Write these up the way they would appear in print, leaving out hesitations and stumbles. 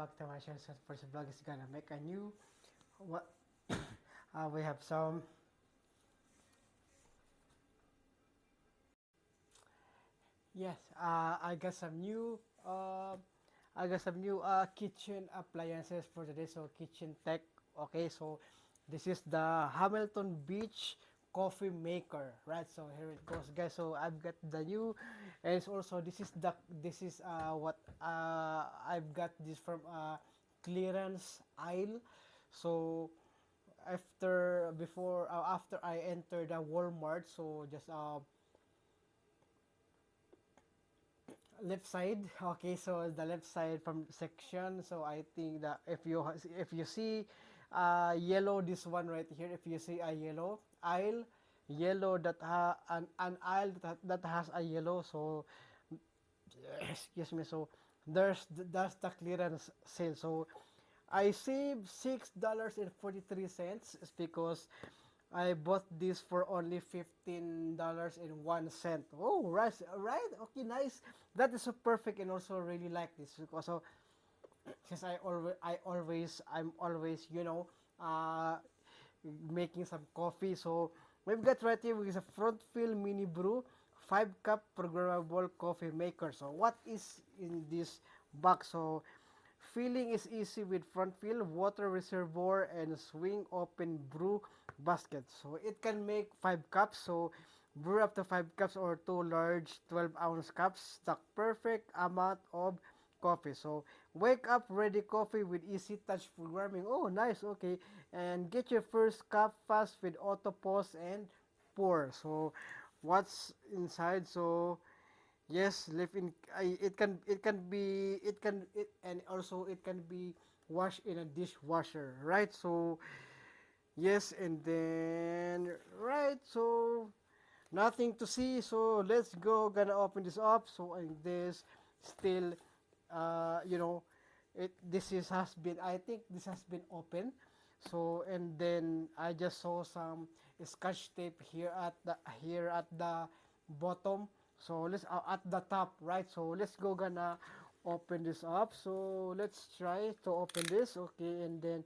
back to my channel. So first vlog is gonna make a new what we have some yes I got some new kitchen appliances for today. So kitchen tech. Okay, so this is the Hamilton Beach coffee maker, right? So here it goes, guys. So I've got the new, and it's also this is what I've got this from clearance aisle. So after I enter the Walmart, so just left side. Okay, so the left side from section. So I think that if you see yellow, this one right here, if you see a yellow aisle, yellow that an aisle that has a yellow, so excuse me, so that's the clearance sale. So I saved $6.43 because I bought this for only $15.01. Oh, right, right. Okay, nice. That is so perfect, and also really like this because so since I'm always uh making some coffee. So we've got right here with a front fill mini brew 5 cup programmable coffee maker. So what is in this box? So filling is easy with front fill, water reservoir, and swing open brew basket. So it can make 5 cups. So brew up to 5 cups or two large 12-ounce cups. The perfect amount of coffee. So wake up ready coffee with easy touch programming. Oh, nice. Okay, and get your first cup fast with auto pause and pour. So what's inside? So yes, live in and also it can be washed in a dishwasher, right? So yes, and then right, so nothing to see. So let's go. Gonna open this up. So and this still, you know, it this is has been. I think this has been open. So and then I just saw some scotch tape here at the bottom. So let's at the top, right? So let's go. Gonna open this up. So let's try to open this. Okay, and then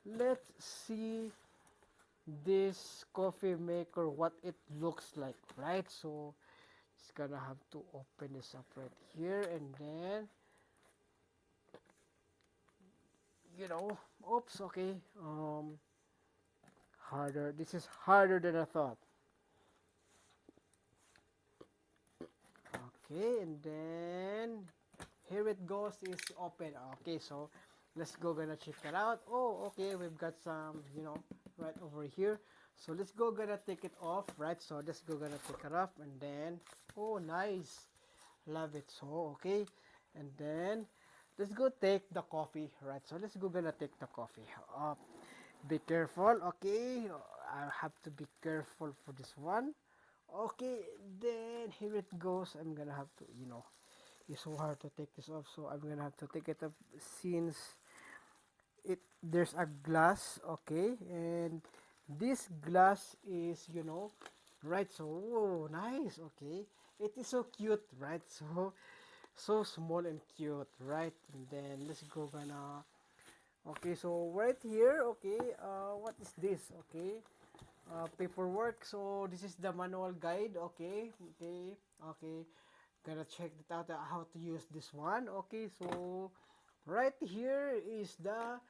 let's see this coffee maker what it looks like, right? So it's gonna have to open this up right here, and then oops, okay, harder, this is harder than I thought. Okay, and then here it goes, is open. Okay, so let's go, gonna check it out. Oh, okay, we've got some, right over here. So let's go, gonna take it off, right? So let's go, gonna take it off, and then oh, nice, love it. So okay, and then let's go take the coffee, right? So let's go, gonna take the coffee. Be careful, okay? I have to be careful for this one. Okay, then here it goes. I'm gonna have to, it's so hard to take this off, so I'm gonna have to take it off since there's a glass, okay, and this glass is, right. So whoa, nice. Okay, it is so cute, right? So small and cute, right? And then let's go gonna, okay, so right here, okay, what is this? Okay, paperwork. So this is the manual guide. Okay, okay, okay, gonna check that out, how to use this one. Okay, so right here is the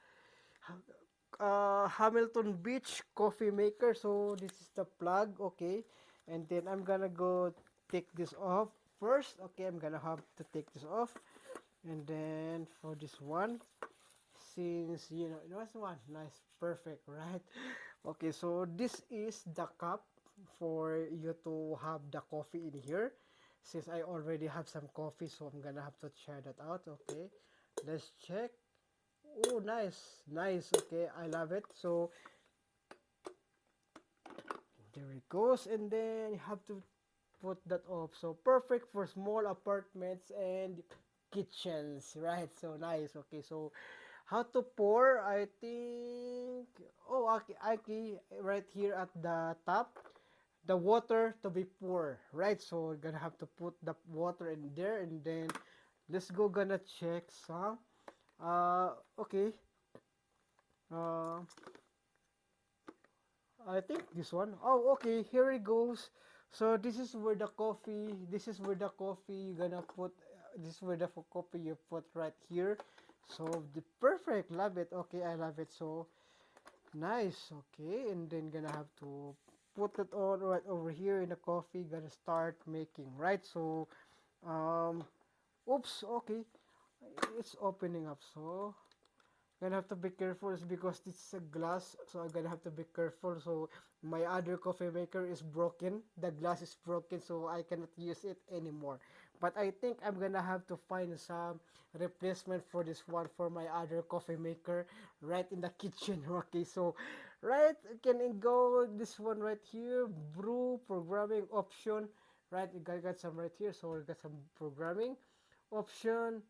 Hamilton Beach coffee maker. So this is the plug. Okay, and then I'm gonna go take this off first. Okay, I'm gonna have to take this off, and then for this one, since it was one nice, perfect, right? Okay, so this is the cup for you to have the coffee in here. Since I already have some coffee, so I'm gonna have to try that out. Okay, let's check. Oh, nice, nice. Okay, I love it. So there it goes, and then you have to put that off. So perfect for small apartments and kitchens, right? So nice. Okay, so how to pour? I think. Oh, okay, okay, right here at the top, the water to be poured, right? So we're gonna have to put the water in there, and then let's go gonna check some Okay. Uh, I think this one. Oh, okay. Here it goes. So this is where the coffee. This is where the coffee you gonna put. This is where the coffee you put right here. So the perfect. Love it. Okay, I love it. So nice. Okay, and then gonna have to put it on right over here in the coffee. Gonna start making. Right. So oops. Okay, it's opening up. So gonna have to be careful is because this is a glass, so I'm gonna have to be careful. So my other coffee maker is broken, the glass is broken, so I cannot use it anymore. But I think I'm gonna have to find some replacement for this one for my other coffee maker right in the kitchen. Okay, so right, can I go this one right here, brew programming option. Right, you got some right here, so we got some programming option,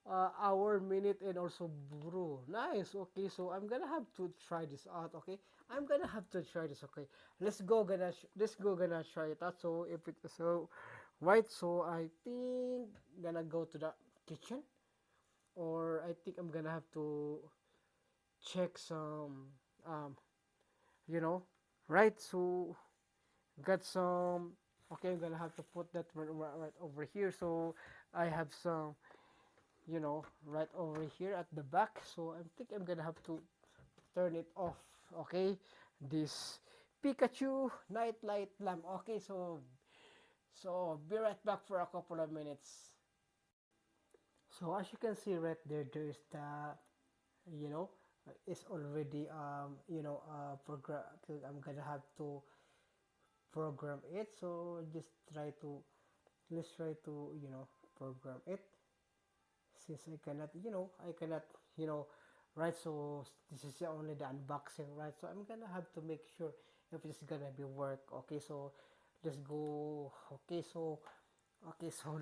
hour, minute, and also brew. Nice. Okay, so I'm gonna have to try this out. Okay, I'm gonna have to try this. Okay, let's go gonna try it out. So if it so right, so I think gonna go to the kitchen, or I think I'm gonna have to check some um you know right. So got some. Okay, I'm gonna have to put that right over here. So I have some, right over here at the back. So I think I'm gonna have to turn it off. Okay, this Pikachu night light lamp. Okay, so be right back for a couple of minutes. So as you can see right there, there's the, you know, it's already program. I'm gonna have to program it. So just try to let's try to program it, since I cannot, you know, right? So this is only the unboxing, right? So I'm gonna have to make sure if it's gonna be work. Okay, so let's go. Okay, so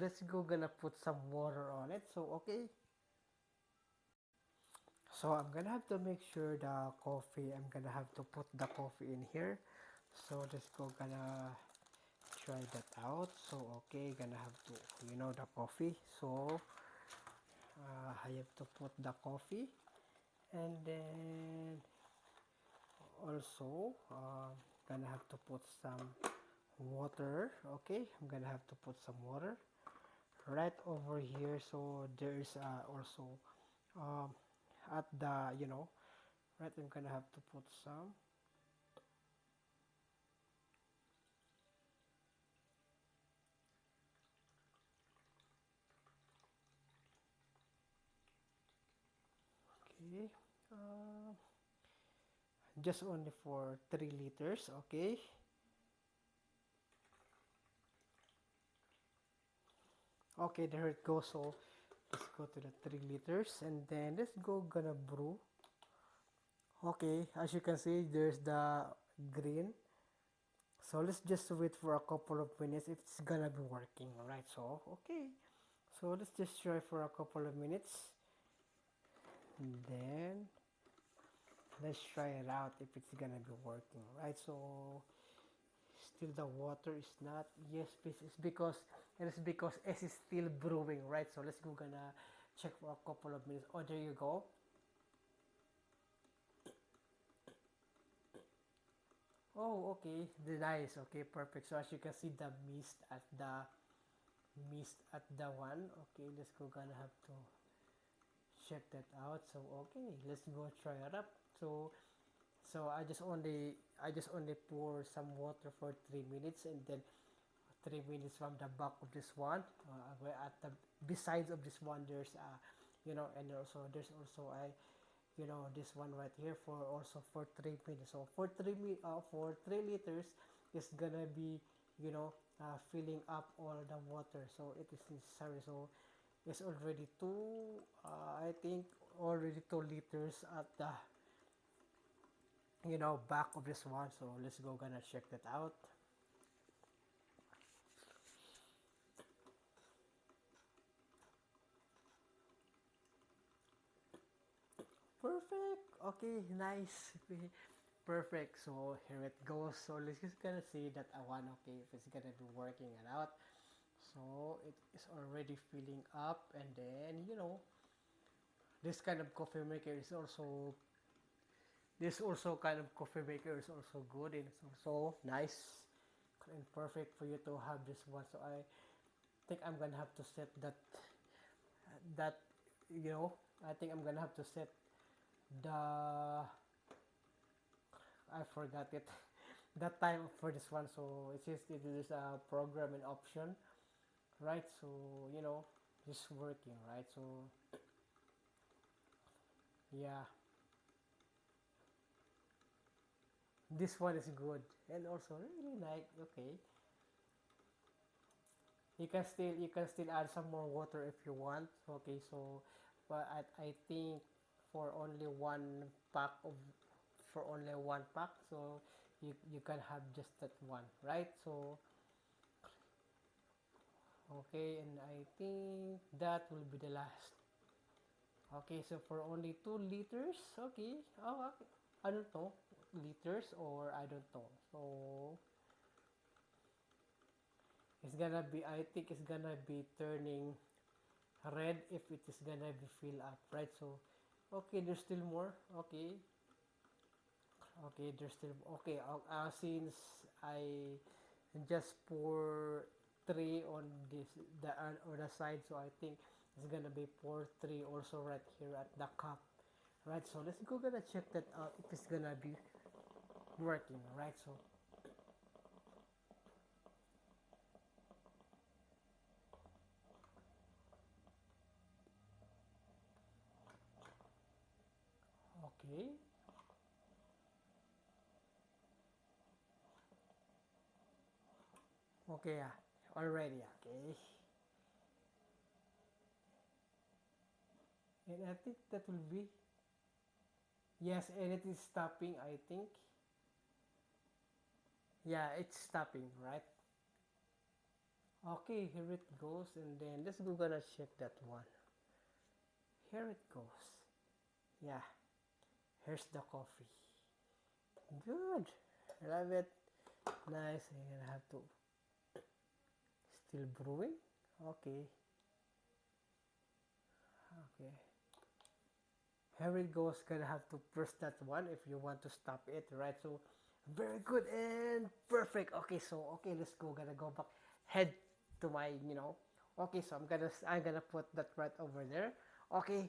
let's go gonna put some water on it. So okay, so I'm gonna have to make sure the coffee. I'm gonna have to put the coffee in here. So let's go gonna try that out. So okay, gonna have to, the coffee. So I have to put the coffee, and then also gonna have to put some water. Okay, I'm gonna have to put some water right over here. So there's also um, at the, right, I'm gonna have to put some. Okay, uh, just only for 3 liters. Okay, okay, there it goes. So let's go to the 3 liters, and then let's go gonna brew. Okay, as you can see, there's the green. So let's just wait for a couple of minutes if it's gonna be working. Alright, so okay. So let's just try for a couple of minutes. And then let's try it out if it's gonna be working. Right, so still the water is not, yes, it's because S is still brewing, right? So let's go gonna check for a couple of minutes. Oh, there you go. Oh, okay. Nice. Okay, perfect. So as you can see, the mist at the one. Okay, let's go gonna have to check that out. So okay, let's go try it up. So I just only pour some water for 3 minutes, and then 3 minutes from the back of this one. Where at the besides of this one, there's and also there's also this one right here for also for 3 minutes. So for 3 liters, it's gonna be filling up all the water. So it is necessary. So it's already I think already 2 liters at the back of this one. So let's go gonna check that out. Perfect. Okay, nice. Perfect. So here it goes. So let's just gonna see that I want, okay, if it's gonna be working it out. So it is already filling up, and then this kind of coffee maker is also this also kind of coffee maker is also good and it's also nice and perfect for you to have this one. So I think I'm gonna have to set that you know I think I'm gonna have to set the I forgot it that time for this one. So it says it is a programming option, right? So just working, right? So yeah, this one is good and also really like okay. You can still add some more water if you want. Okay, so but I think for only one pack of for only one pack, so you can have just that one, right? So okay, and I think that will be the last. Okay, so for only 2 liters, okay. Oh, okay. I don't know liters or I don't know. So it's gonna be. I think it's gonna be turning red if it is gonna be filled up, right? So okay, there's still more. Okay, okay, there's still okay. Since I just pour three on this the or the side, so I think it's gonna be pour three also right here at the cup, right? So let's go gonna check that out if it's gonna be working, right? So okay, okay, yeah, already okay, and I think that will be yes, and it is stopping. I think yeah, it's stopping, right? Okay, here it goes, and then let's go gonna check that one. Here it goes. Yeah, here's the coffee. Good. Love it. Nice. I'm gonna have to still brewing. Okay. Okay. Here it goes. Gonna have to press that one if you want to stop it, right? So very good and perfect. Okay, so okay, let's go. Gonna go back. Head to my, Okay, so I'm gonna put that right over there. Okay,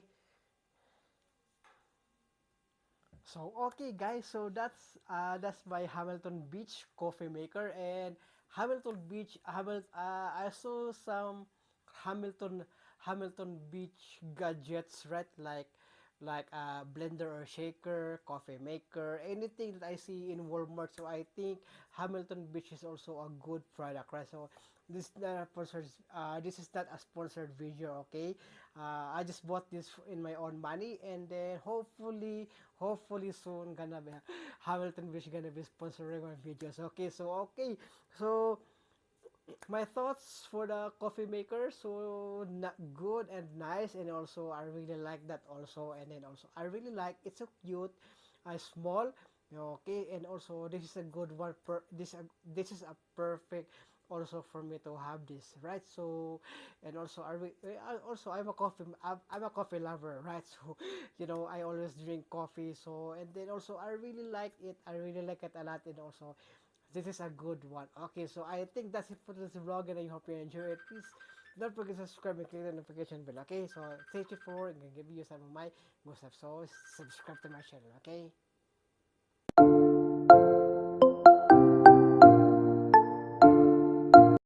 so okay guys, so that's my Hamilton Beach coffee maker and Hamilton Beach I saw some Hamilton Hamilton Beach gadgets, right? Like a blender or shaker, coffee maker, anything that I see in Walmart. So I think Hamilton Beach is also a good product, right? So this is not a sponsored video, okay? I just bought this in my own money, and then hopefully soon gonna be Hamilton Beach gonna be sponsoring my videos. Okay, so my thoughts for the coffee maker, so not good and nice, and also I really like that also, and then also I really like it's so cute, small, okay, and also this is a good one. This is a perfect also for me to have this, right? So and also also I'm a coffee lover, right? So I always drink coffee, so and then also I really like it a lot, and also this is a good one. Okay, so I think that's it for this vlog, and I hope you enjoy it. Please don't forget to subscribe and click the notification bell. Okay, so thank you for and give you some of my good stuff. So subscribe to my channel. Okay.